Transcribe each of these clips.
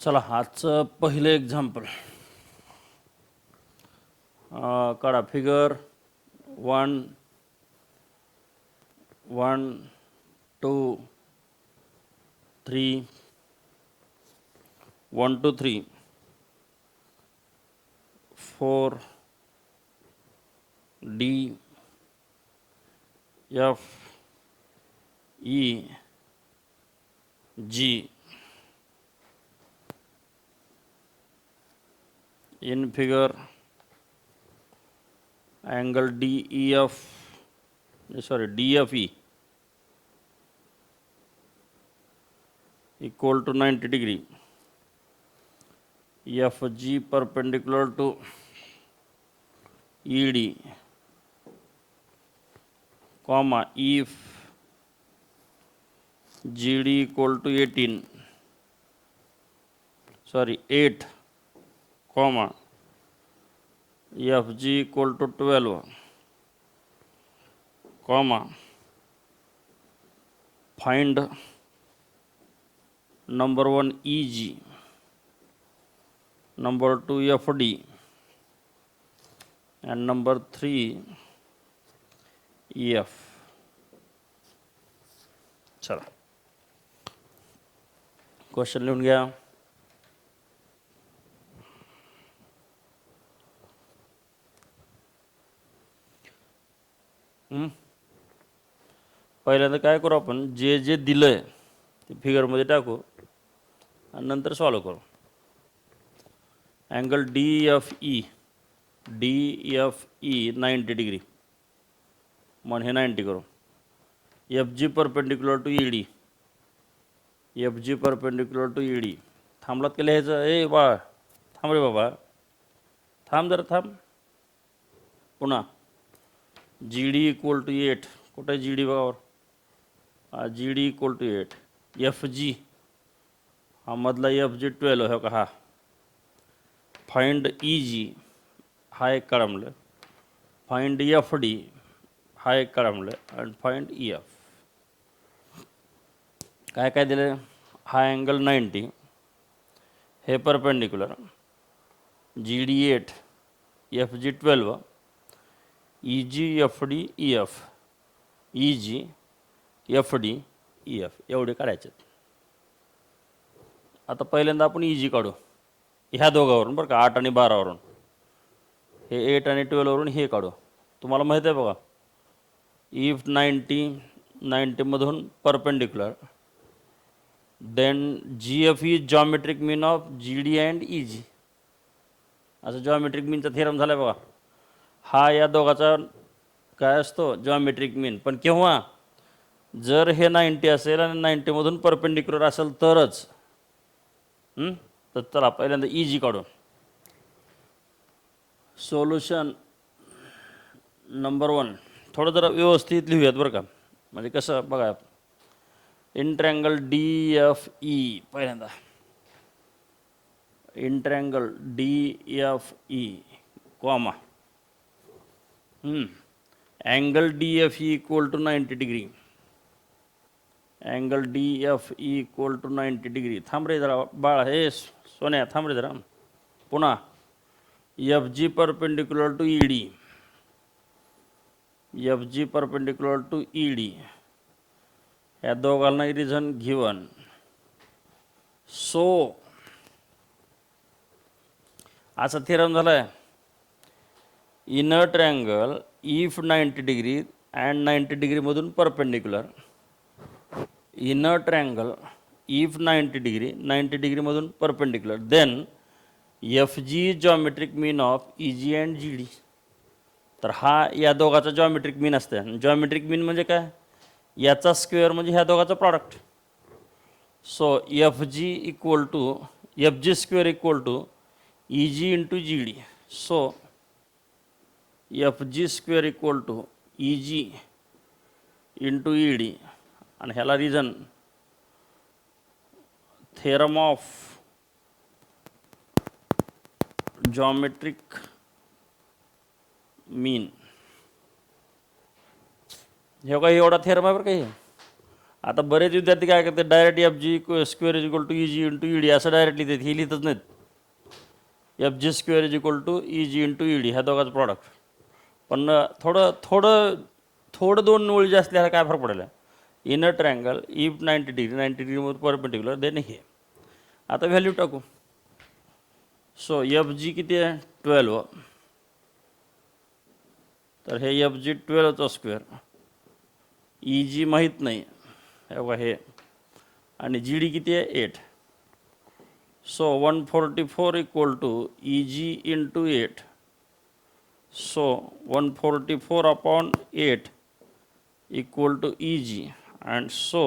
चला आजचं पहिलं एक्झाम्पल काढा. Figure 1 1 2 3 1 2 3 4 D F E G. In figure, angle DFE equal to 90 degree. FG perpendicular to ED, comma, if GD equal to 8, comma, FG equal to 12, comma, find number 1 EG, number 2 FD, and number 3 EF. चला question लिहून घ्या. पहिल्यांदा काय करू, आपण जे जे दिलंय ते फिगरमध्ये टाकू आणि नंतर सॉल्व करू. अँगल DFE 90 डिग्री, मग हे 90 करू. FG perpendicular to ED, FG perpendicular to ED. थांबलात का लिहायचं? थांब रे बाबा, थांब जरा थांब. पुन्हा GD इक्वल टू 8, कुठं आहे GD बघावर? GD equal to 8. FG हा मधला FG 12 हो का? हा. फाइंड EG हा एक कळमलं, फाइंड FD हा एक कळमलं, आणि फाइंड EF. काय काय दिलं? हा अँगल 90, हे perpendicular, GD 8, FG 12, EG FD EF, EG FD EF एवढे काढायचे. आता पहिल्यांदा आपण EG काढू ह्या दोघावरून बरं का, 8 आणि 12वरून. हे 8 आणि 12वरून हे काढू. तुम्हाला माहीत आहे बघा, इफ 90मधून perpendicular, then GF is geometric mean of GD and EG. असं जॉमेट्रिक मीनचा थेरम झाला बघा. हा या दोघाचा काय असतो? Geometric mean. पण केव्हा? जर हे 90 असेल आणि 90मधून परपेंडिक्युलर असेल तरच. तर चला पहिल्यांदा EG काढू. सोल्युशन नंबर 1 थोडं जरा व्यवस्थित लिहूयात बरं का, म्हणजे कसं बघा. इंट्रँगल DFE पहिल्यांदा, in triangle DFE comma, angle DFE equal to 90 degree, angle DFE equal to 90 degree. थांब रे जरा बाळा, हे सोन्या थांब रे जरा. पुन्हा FG perpendicular to ED, FG perpendicular to ED. या दोघांना रिझन गिवन. सो असा थेरम झाला आहे. Inner triangle if 90 degree and 90 डिग्रीमधून perpendicular, inner triangle if 90 degree 90 डिग्रीमधून perpendicular, then FG geometric mean of EG and GD. तर हा या दोघाचा जॉमेट्रिक मीन असतं. जॉमेट्रिक मीन म्हणजे काय? याचा स्क्वेअर म्हणजे ह्या दोघाचा product. So FG square equal to EG into GD. So FG square equal to EG into ED. आणि ह्याला reason theorem of geometric mean. हे काय एवढा थेरम आहे बरं का हे. आता बरेच विद्यार्थी काय करतात, direct F G square is equal to E G into E D असं डायरेक्ट लिहितात. हे लिहितच नाहीत. F G square is equal to E G into E D ह्या दोघांचं प्रॉडक्ट. पण थोडं थोडं थोडं दोन ओळी जास्त लिहायला काय फरक पडेल. इनर ट्रँगल इफ 90 डिग्री 90 डिग्रीमध्ये परपेंडिक्युलर देन हे. आता व्हॅल्यू टाकू. सो एफ जी किती आहे 12. तर हे एफ जी 12चा स्क्वेअर, ई जी माहीत नाही हे, आणि जी डी किती आहे 8. So 144 equal to E G into 8. So 144 upon 8 equal to E G. And so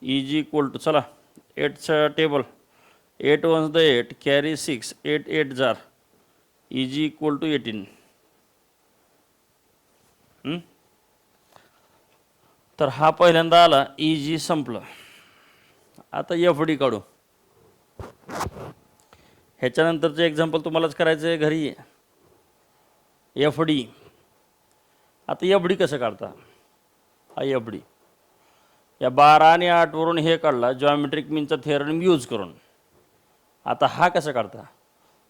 E G equal to, चला 8चं टेबल, 8 1 द 8 कॅरी 6, 8 8 जार, ई जी इक्वल टू 18. तर हा पहिल्यांदा आला, ई जी संपलं. आता एफ डी काढू. ह्याच्यानंतरचं एक्झाम्पल तुम्हालाच करायचं आहे घरी. F D. आता एफ डी कसं काढता. हा एफ डी या 12 आणि 8 वरून हे काढला जॉमेट्रिक मीनचा थेरम यूज करून. आता हा कसा काढता.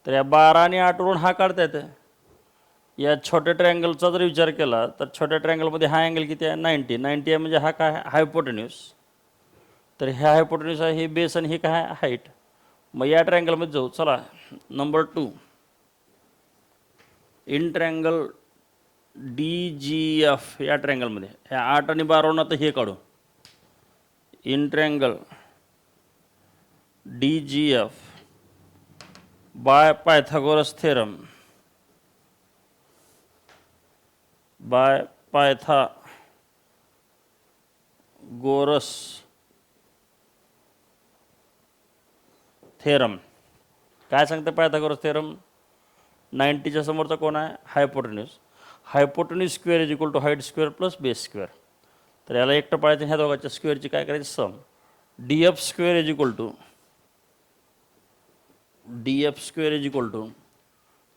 तर या 12 आणि 8 वरून हा काढता येतं. या छोट्या ट्रायंगलचा जर विचार केला तर छोट्या ट्रायंगलमध्ये हा अँगल किती आहे 90. 90 आहे म्हणजे हा काय हायपोटेन्यूस. तर ह्या हायपोटेन्यूस आहे, हे बेस, आणि हे काय हाईट. मग या ट्रायंगलमध्ये जाऊ. चला number 2 in triangle D G F. या ट्रायंगलमध्ये ह्या 8 आणि 12 आता हे काढू. In triangle D G F by Pythagoras theorem, by Pythagoras theorem. काय सांगते पायथागोरस थेरम. 90च्या समोरचा कोण आहे hypotenuse. Hypotenuse square is equal to height square plus base square. तर याला एकटं पाळायचं, ह्या दोघांच्या स्क्वेअरची काय करायची sum. D F square is equal to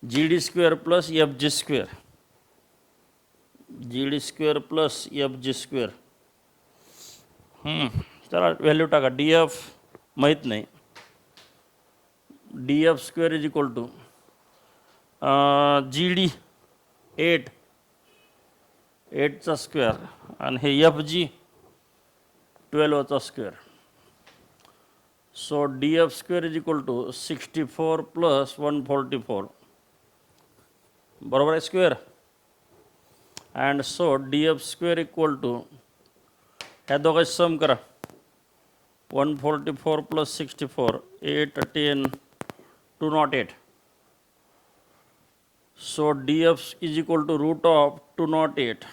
G D square plus F G square. G D square plus F G square. चला व्हॅल्यू टाका. डी एफ माहीत नाही. D F square is equal to G D 8चा square, आणि हे F G 12चा square. So D F square is equal to 64 plus 144. बरोबर आहे square. And so D F square equal to, ह्या दोघांची सम करा. 144 plus 64 8 10 208. So D F is equal to root of 208.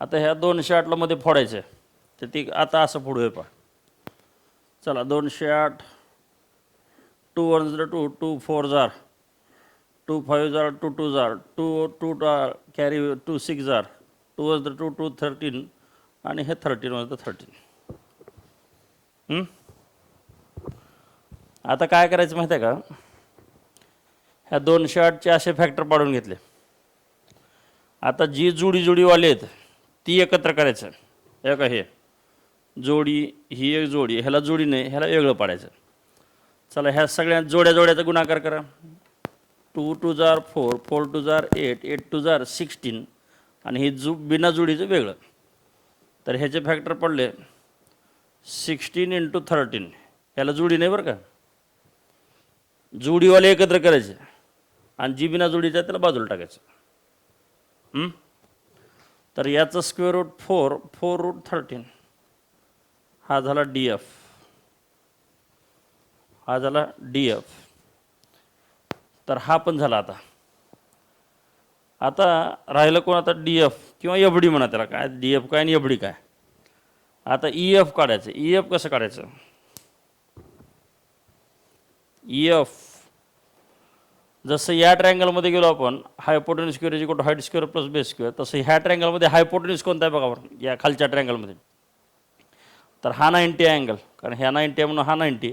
आता ह्या 208ला मध्ये फोडायचं आहे. तर ती आता असं फोडूया पहा. चला 208, 2 1 0 2, 2 4 जार, 2 5 जार, 2 2 जार, 2 2 कॅरी 2 6 जार, 2 1 0 2 2 13, आणि हे 13 1 13. आता काय करायचं माहिती आहे का. ह्या 208चे असे फॅक्टर पाडून घेतले. आता जी जोडीवाले आहेत ती एकत्र करायचं. हे का हे जोडी, ही एक जोडी, ह्याला जोडी नाही, ह्याला वेगळं पाडायचं. चला ह्या सगळ्या जोड्याचा गुणाकार करा. 2 2 जार 4, 4 2 जार 8, 8 2 जार 16, आणि हे बिना जोडीचं वेगळं. तर ह्याचे फॅक्टर पडले 16 × 13. ह्याला जोडी नाही बरं का. जोडीवाले एकत्र करायचे, आणि जी बिना जोडीचं आहे त्याला बाजूला टाकायचं. तर याचं स्क्वेअर रूट 4, 4 रूट 13. हा झाला डी एफ. तर हा पण झाला. आता राहिलं कोण. आता डी एफ किंवा एफ डी म्हणा त्याला. काय डी एफ काय आणि एफ डी काय. आता ई एफ काढायचं. ई एफ कसं काढायचं. ई एफ जसं या ट्रायंगलमध्ये गेलो आपण hypotenuse square is equal to height square plus base square, तसं ह्या ट्रायंगलमध्ये हायपोटेन्यूस कोणता आहे बघा बरं या खालच्या ट्रायंगलमध्ये. तर हा 90 आहे अँगल, कारण ह्या 90 आहे म्हणून हा 90.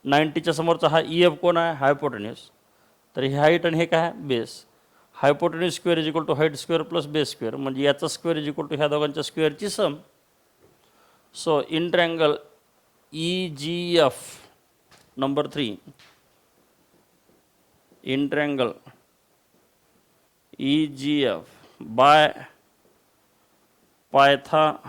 90च्या समोरचा हा ई एफ कोण आहे हायपोटेन्यूस. तर हे हाईट आणि हे काय base. Hypotenuse square is equal to height square plus base square, म्हणजे याचा स्क्वेअर इज इक्वल टू ह्या दोघांच्या स्क्वेअरची sum. So in triangle EGF number 3, in triangle EGF by Pythagoras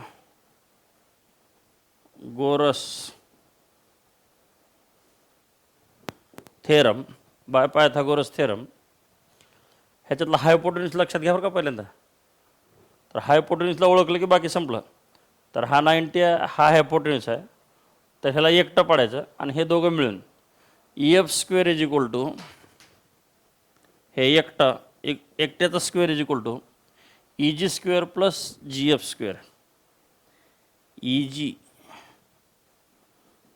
theorem, ह्याच्यातला हायपोटेन्यूज लक्षात घ्या बरं का पहिल्यांदा. तर हायपोटेन्यूजला ओळखलं की बाकी संपलं. तर हा 90 हा हायपोटेन्यूज आहे, तर ह्याला एकटं पाडायचं आणि हे दोघं मिळून EF square is equal to हे एकट्याचा square is equal to EG square plus GF square. EG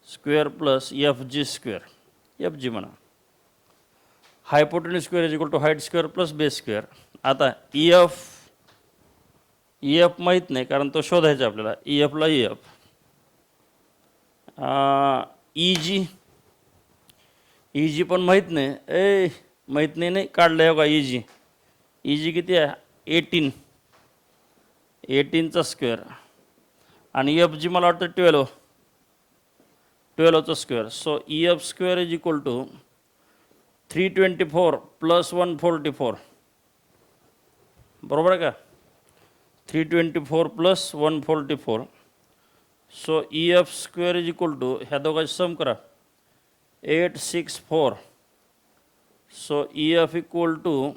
square plus FG square, FG म्हणा. Hypotenuse square is equal to height square plus base square. आता EF माहीत नाही कारण तो शोधायचा आपल्याला. EFला EF, EG पण माहीत नाही. माहीत नाही काढलं हो का. EG किती आहे 18चा स्क्वेअर आणि FG मला वाटतं 12चा square. So EF square is equal to 324 plus 144, बरोबर आहे का. 324 plus 144. So EF square is equal to ह्या दोघांची सम करा 864. So EF equal to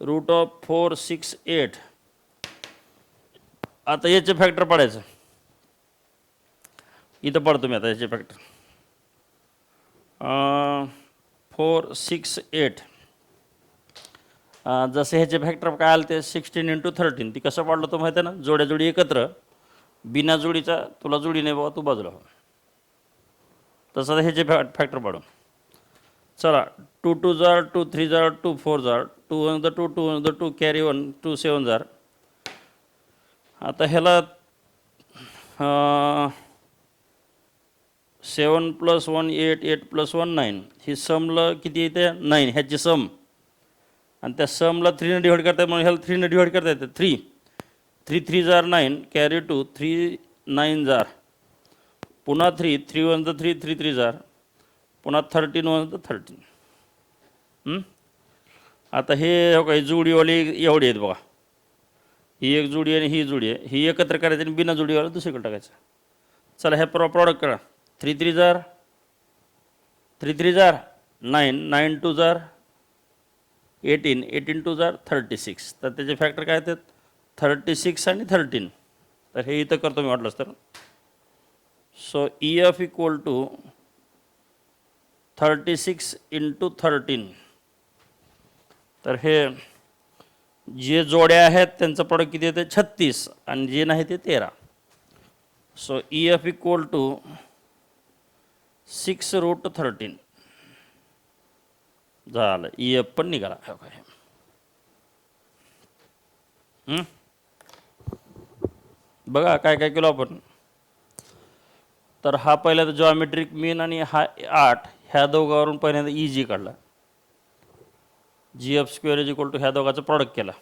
√468. आता याचे फॅक्टर पाडायचं. इथं पाडतो मी आता याचे फॅक्टर. 468. जसे ह्याचे फॅक्टर काय आले ते 16 × 13. ती कसं पाडलं तो माहिती आहे ना, जोड्या जोडी एकत्र, बिना जोडीचा तुला जोडी नाही बाबा, तू बाजूला हो. तसं ह्याचे फॅक्टर पाडू. चला 2 2 जार 2 3 जार 2 4 जार 2 1 2 2 1 2 कॅरी 1 2 7 जार. आता ह्याला 7 + 1 8 8 + 1 9. ही समला किती येते 9, ह्याची सम. आणि त्या समला 3 ने डिवाईड करता येते, म्हणून ह्याला 3 ने डिवाईड करता येते. 3 3 जार 9 कॅरी 2 3 9 जार, पुन्हा 3 3 1 3 3 3 जार, पुन्हा 13 1 13. आता हे काही जोडीवाली एवढी आहेत बघा. ही एक जोडी आणि ही जोडी आहे. ही एकत्र करायची आणि बिना जोडीवाला दुसरीकडे टाकायचं. चला हे प्रॉडक्ट करा. 3 3 जार 9 9 2 जार 18 18 2 जार 36. तर त्याचे फॅक्टर काय आहेत 36 आणि 13. तर हे इथं करतो मी वाटलंच तर. So EF equal to 36 × 13. तर हे जे जोड्या आहेत त्यांचं प्रॉडक्ट किती येते 36 आणि जे नाही ते 13. सो EF इक्वल टू 6√13 झालं. EF पण निघाला. बघा काय काय केलं आपण. तर हा पहिल्यांदा जॉमेट्रिक मीन आणि हा 8, ह्या दोघांवरून पहिल्यांदा EG काढला. GF square is equal to ह्या दोघांचं प्रॉडक्ट केला.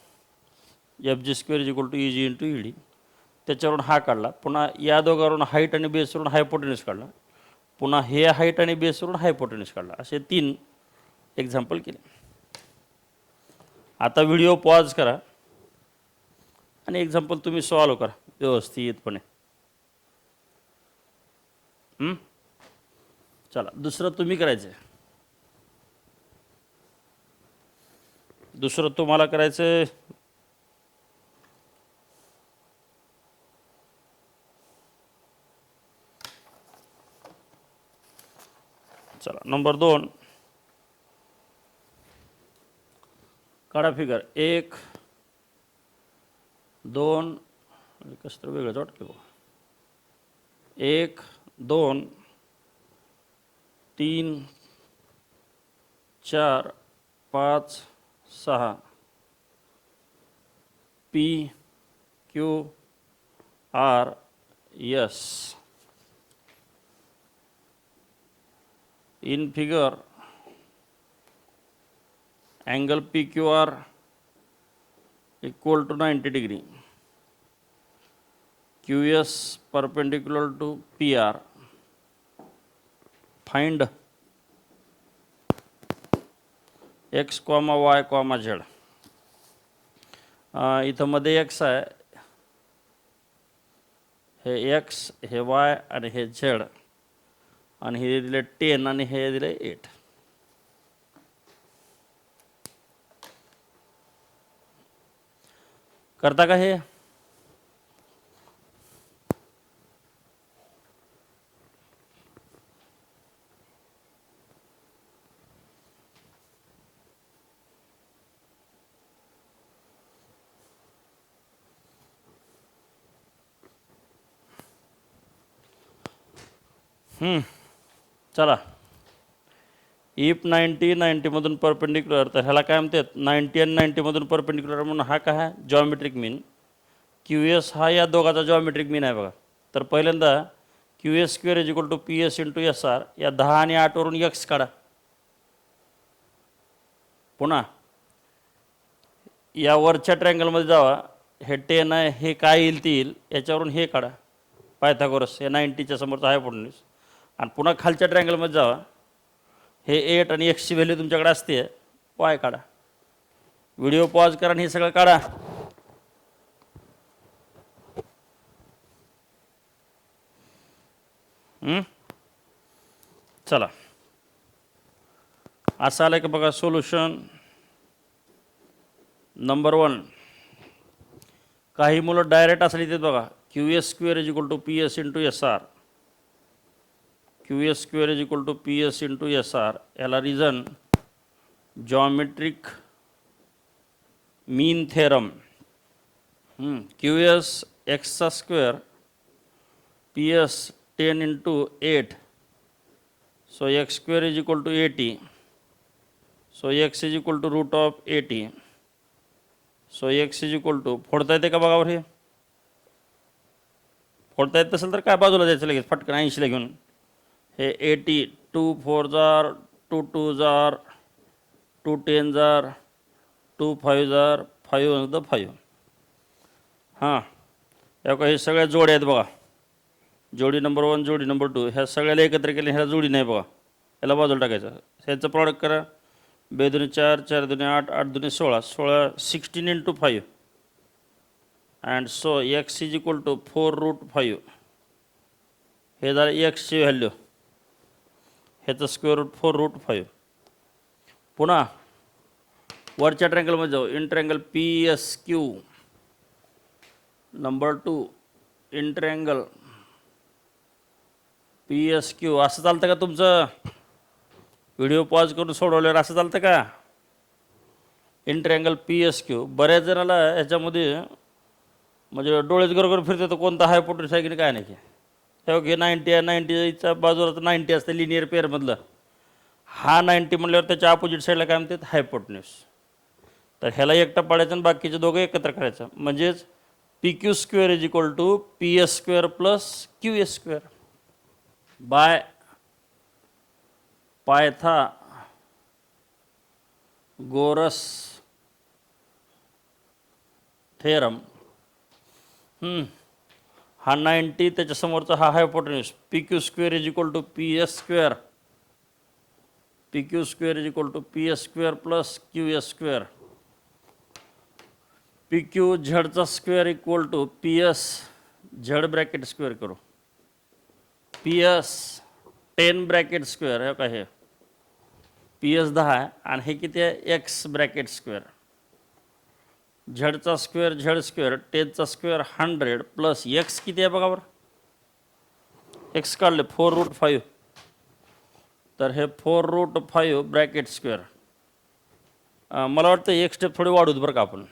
FG square is equal to EG × ED. त्याच्यावरून हा काढला. पुन्हा या दोघांवरून हाईट आणि बेसवरून हायपोटेन्यूज काढला. पुन्हा हे हाईट आणि बेसवरून हायपोटेन्यूज काढला. असे 3 एक्झाम्पल केले. आता व्हिडिओ पॉज करा आणि एक्झाम्पल तुम्ही सॉल्व करा व्यवस्थितपणे. चला दुसरं तुम्ही करायचं आहे. दुसरं तुम्हाला करायचं आहे. चला नंबर 2 काढा फिगर. 1 2 कसं तर वेगळंच वाटतं बघा. 1 2 3 4 5 6 P Q R S. In figure angle PQR equal to 90 degree. QS perpendicular to PR. Find x, y, z. इथं मध्ये x आहे, हे x, हे y आणि हे z, आणि हे दिले 10 आणि हे दिले 8. करता का हे? चला, इफ 90 मधून परपेंडिक्युलर, तर ह्याला काय म्हणतात 90 आणि 90 मधून परपेंडिक्युलर म्हणून हा काय आहे जॉमेट्रिक मीन. QS हा या दोघाचा जॉमेट्रिक मीन आहे बघा. तर पहिल्यांदा QS square is equal to PS into SR, या 10 आणि 8 वरून x काढा. पुन्हा या वरच्या ट्रँगलमध्ये जावा, हे 10 आहे, हे काय येईल ते येईल, याच्यावरून हे काढा पायथागोरस, हे 90च्या समोरचं हायपोटेन्यूस. आणि पुन्हा खालच्या ट्रँगलमध्ये जावा, हे 8 आणि एक्सची व्हॅल्यू तुमच्याकडे असते, y काढा. व्हिडिओ पॉज करा आणि हे सगळं काढा. चला, असं आलं की बघा सोल्युशन नंबर 1. काही मुलं डायरेक्ट असं लिहितात बघा, QS square is equal to PS into SR. QS square is equal to PS into SR. याला reason geometric mean theorem. QS एक्सचा square, PS 10 into 8, so x square is equal to 80, so x is equal to root of 80, so x is equal to, फोडता येते का बघावर, हे फोडता येत असेल तर काय बाजूला जायचं लगेच फटकन 80ला घेऊन. हे 80, 2 4 जार, 2 2 जार, 2 10 जार, 2 5 जार, 5 5. हां, या का हे सगळ्या जोड्या आहेत बघा, जोडी नंबर 1, जोडी नंबर 2, ह्या सगळ्याला एकत्र केले, ह्याला जोडी नाही बघा, ह्याला बाजूला टाकायचं. ह्याचं प्रॉडक्ट करा, 2 दुने 4, 4 दुने 8, 8 दुने 16, 16 16 into 5, and so x is equal to 4 root 5. हे झालं एक्सची व्हॅल्यू, ह्याचं स्क्वेअर रूट 4 रूट 5. पुन्हा वरच्या ट्रँगलमध्ये जाऊ, in triangle PSQ number 2, in triangle PSQ. असं चालतं का तुमचं? व्हिडिओ पॉज करून सोडवल्यावर असं चालतं का? In triangle PSQ. बऱ्याच जणाला ह्याच्यामध्ये म्हणजे डोळेच गरोगर फिरते, तर कोणता हायपोटेन्यूस आहे की काय नाही. हे 90 आहे, 90च्या बाजूला तर 90 असते लिनियर पेअरमधलं. हा 90 म्हणल्यावर त्याच्या अपोजिट साईडला काय म्हणतात हायपोटेन्यूस. तर ह्याला एकटा पाडायचं आणि बाकीचे दोघं एकत्र करायचं, म्हणजेच PQ square is equal to PS square plus QS square by Pythagoras theorem. हा 90, त्याच्या समोरचा हा hypotenuse, PQ square is equal to PS square, PQ square is equal to PS square plus QS square. PQ झडचा square equal to PS झड bracket square करू, PS 10 bracket square, हे काय हे PS 10 आहे, आणि हे किती आहे x bracket square. झडचा square झड square, 10चा स्क्वेअर 100 प्लस x किती आहे बघा बरं, x काढले 4 रूट 5, तर हे 4 रूट 5 ब्रॅकेट स्क्वेअर. मला वाटतं एक स्टेप थोडी वाढूत बरं का आपण,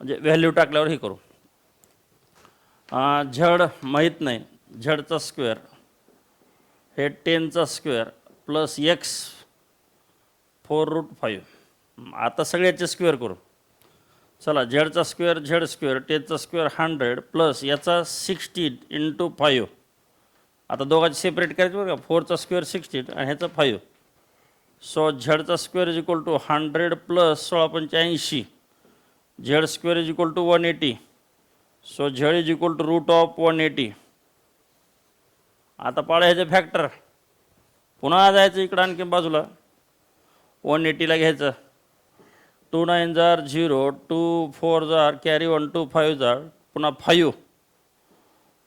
म्हणजे व्हॅल्यू टाकल्यावर हे करू. झड माहीत नाही, झडचा स्क्वेअर हे 10चा स्क्वेअर प्लस x 4 रूट 5. आता सगळ्याचे स्क्वेअर करू. चला, झडचा स्क्वेअर झड स्क्वेअर, 10चा स्क्वेअर 100 प्लस याचा 16 इंटू 5. आता दोघांचे सेपरेट करायचे बरं का, 4चा स्क्वेअर 16 आणि ह्याचा 5, सो झेडचा square is equal to 100 plus 16 Z square is equal to 180. So Z is equal to root of 180. आता पाळा ह्याचे फॅक्टर. पुन्हा जायचं इकडं आणखी बाजूला 180ला घ्यायचं. 2 9 जार 0, 2 4 जार कॅरी 1 2 5 जार पुन्हा 5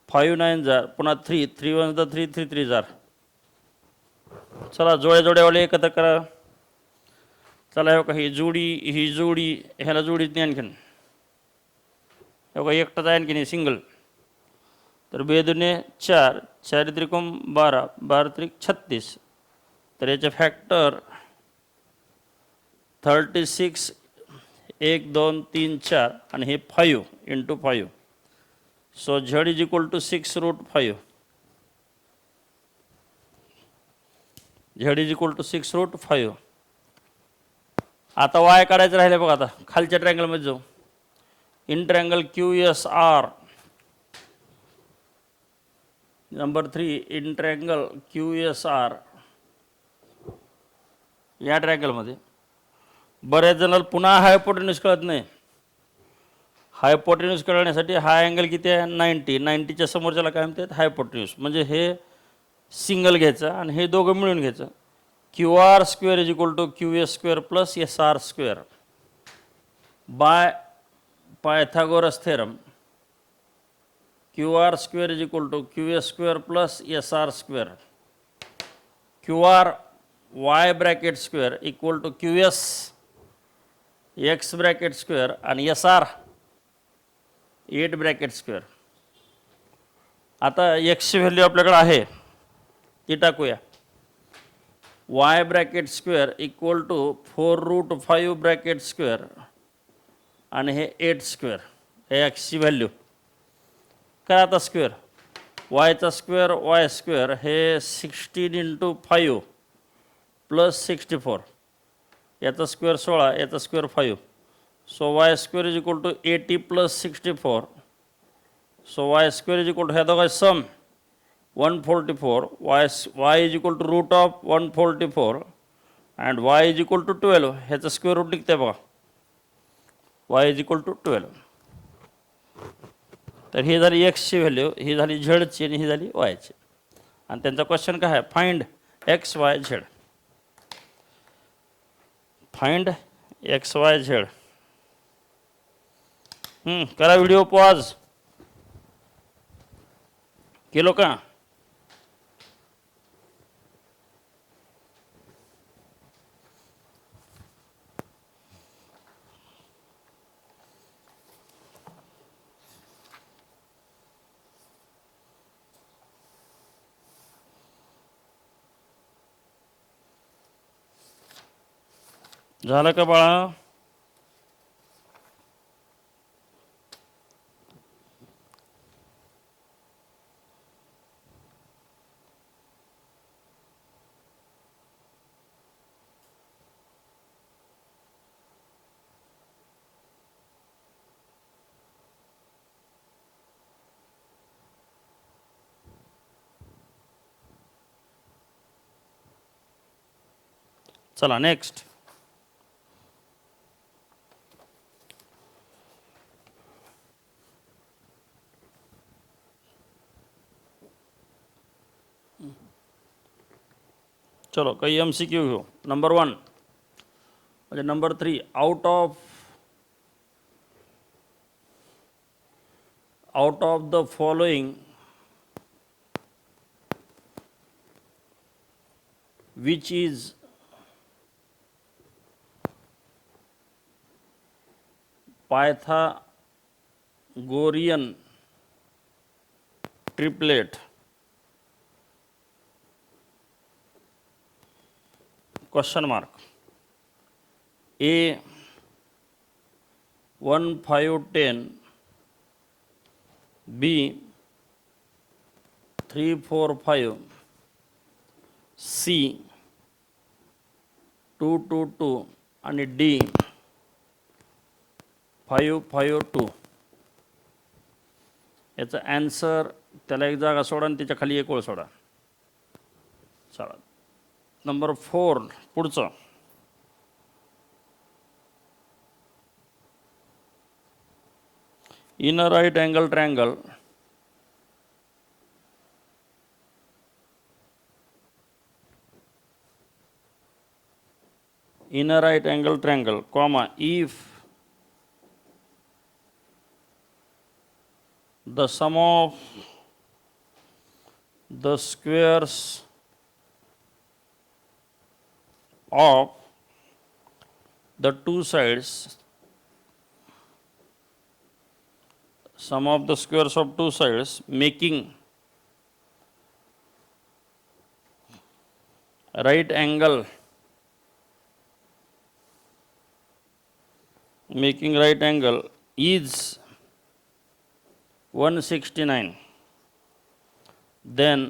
5 9 जार पुन्हा 3 3 1 जार 3 3 3 जार. चला जोड्यावाले एकत्र करा. चला हे बघा ही जोडी ह्याला जोडीत नाही आणखीन. हे बघा एकटाच आहे आणखीन सिंगल. तर 2 दुने 4 4 त्रिकोण 12 12 त्रिक 36. तर याचे फॅक्टर 36 1 2 3 4 आणि हे 5 into 5. So Z is equal to 6 root 5. Z is equal to 6 root 5. आता वाय काढायचं राहिले बघा. आता खालच्या ट्रँगलमध्ये जाऊ. In triangle QSR number 3 in triangle QSR या ट्रँगलमध्ये बऱ्याच जणांना पुन्हा हायपोटेन्यूज कळत नाही. हायपोटेन्यूज कळण्यासाठी हा अँगल किती आहे 90. 90च्या समोरच्याला काय म्हणतात हायपोटेन्यूज. म्हणजे हे सिंगल घ्यायचं आणि हे दोघं मिळून घ्यायचं. QR square is equal to QS square plus SR square by Pythagoras theorem. QR square is equal to QS square plus SR square. QR Y bracket square equal to QS X bracket square आणि SR 8 bracket square. आता एक्सची value आपल्याकडे आहे ती टाकूया. Y bracket square equal to 4 root 5 bracket square आणि हे 8 square. हे एक्सची व्हॅल्यू काय आता स्क्वेअर. वायचा स्क्वेअर वाय स्क्वेअर हे 16 इंटू 5 प्लस 64. याचा स्क्वेअर 16 याचा square 5. So Y square is equal to 80 plus 64. So Y square is equal to ह्या दोघा sum 144. y is equal to root of 144 and y is equal to 12. ह्याचं square root निघते बघा. y is equal to 12. तर ही झाली एक्सची value, ही झाली झेडची आणि ही झाली वायची. आणि त्यांचा क्वेश्चन काय आहे find x Y Z. Find x Y Z. करा व्हिडिओ पॉज. केलो का. झालं का बाळा. चला नेक्स्ट. चलो काही MCQ घेऊ. नंबर 1 म्हणजे number 3 out of the following which is Pythagorean triplet. Question mark. A 1 5 10, B 3 4 5, C 2 2 2 आणि D 5 5 2. याचा आन्सर त्याला एक जागा सोडा आणि त्याच्या खाली एक ओळ सोडा. चला नंबर 4 पुढचं. In a right angle triangle in a right angle triangle, comma, if the sum of the squares of the two sides, sum of the squares of two sides making right angle is 169, then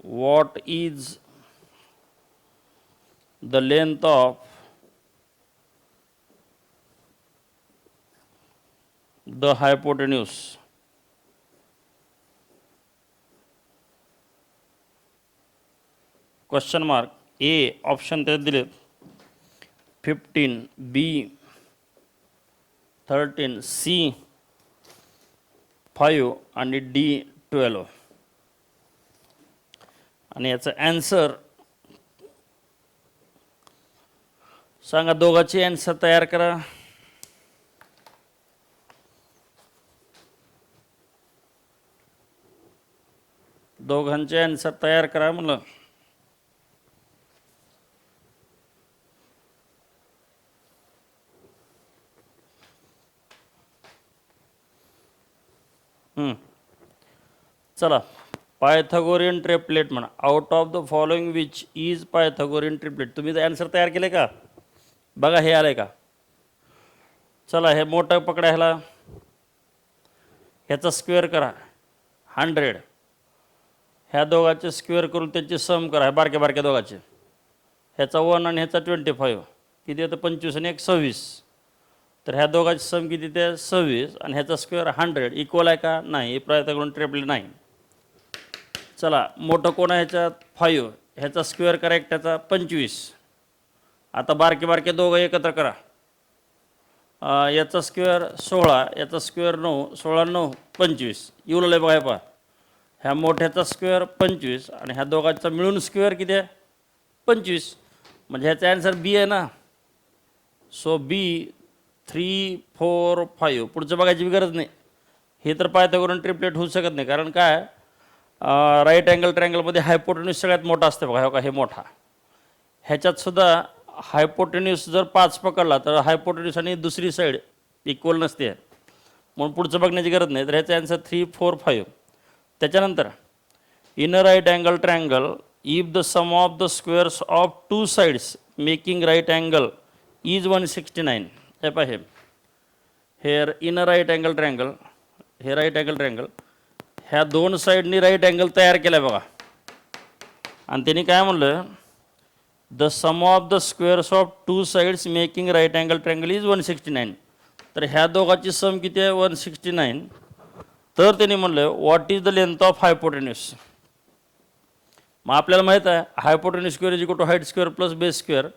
what is the length of the hypotenuse? Question mark. A option त्यात दिले 15, बी 13, C 5 आणि D 12. आणि याचं answer सांगा. दोघांची answer तयार करा. दोघांचे ॲन्सर तयार करा म्हणलं. चला, पायथागोरियन ट्रिपलेट म्हणा. Out of the following which is Pythagorean triplet. तुम्ही ॲन्सर तयार केले का? बघा हे आलं का. चला, हे मोठं पकडा. ह्याचा स्क्वेअर करा 100. ह्या दोघांचे स्क्वेअर करून त्याची सम करा. बारक्या बारक्या दोघांचे. ह्याचा 1 आणि ह्याचा 25. किती येतं? 25 आणि 1 26. तर ह्या दोघांची सम किती? ते 26 आणि ह्याचा स्क्वेअर 100. इक्वल आहे का? नाही. हे पायथागोरियन ट्रिपलेट नाही. चला, मोठं कोण आहे ह्याच्यात? 5. ह्याचा स्क्वेअर करा एकट्याचा 25. आता बारके बारके दोघं एकत्र करा. याचा स्क्वेअर 16, याचा स्क्वेअर 9, 16 9 25. येऊ बघा. पहा, ह्या मोठ्याचा स्क्वेअर 25 आणि ह्या दोघांचा मिळून स्क्वेअर किती आहे? 25. म्हणजे ह्याचा ॲन्सर बी आहे ना. सो बी 3 4 5. पुढचं बघायची गरज नाही. हे तर पायथागोरियन ट्रिपलेट होऊ शकत नाही. कारण काय, राईट अँगल ट्रँगलमध्ये हायपोटेन्यूस सगळ्यात मोठा असते. बघा का, हे मोठा. ह्याच्यात सुद्धा हायपोटेन्यूस जर 5 पकडला तर हायपोटेन्यूस आणि दुसरी साईड इक्वल नसते. म्हणून पुढचं बघण्याची गरज नाही. तर ह्याचा ॲन्सर 3 4 5. त्याच्यानंतर in a right angle triangle if the sum of the squares of two sides making right angle is 169. हे पाहिजे. Here in a right angle triangle, हे राईट अँगल ट्रँगल, ह्या दोन साईडनी राईट अँगल तयार केला बघा. आणि त्यांनी काय म्हणलं? The sum of the squares of two sides making right angle triangle is 169. तर ह्या दोघांची सम किती आहे? 169. तर त्यांनी म्हणलं what is the length of hypotenuse. मग आपल्याला माहीत आहे hypotenuse square is equal to height square plus base square.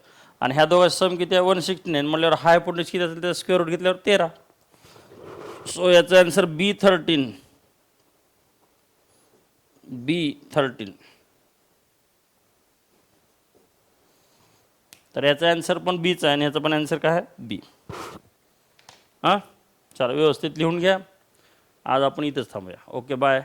आणि ह्या दोघांची सम किती आहे? 169. म्हणल्यावर हायपोटेन्यूस किती असेल? त्याचा स्क्वेअर रूट घेतल्यावर 13. सो याचा ॲन्सर बी 13. बी 13. तर याचा ॲन्सर पण बीच आहे आणि ह्याचा पण ॲन्सर काय आहे? बी. हां, चला व्यवस्थित लिहून घ्या. आज आपण इथंच थांबूया. Okay, bye.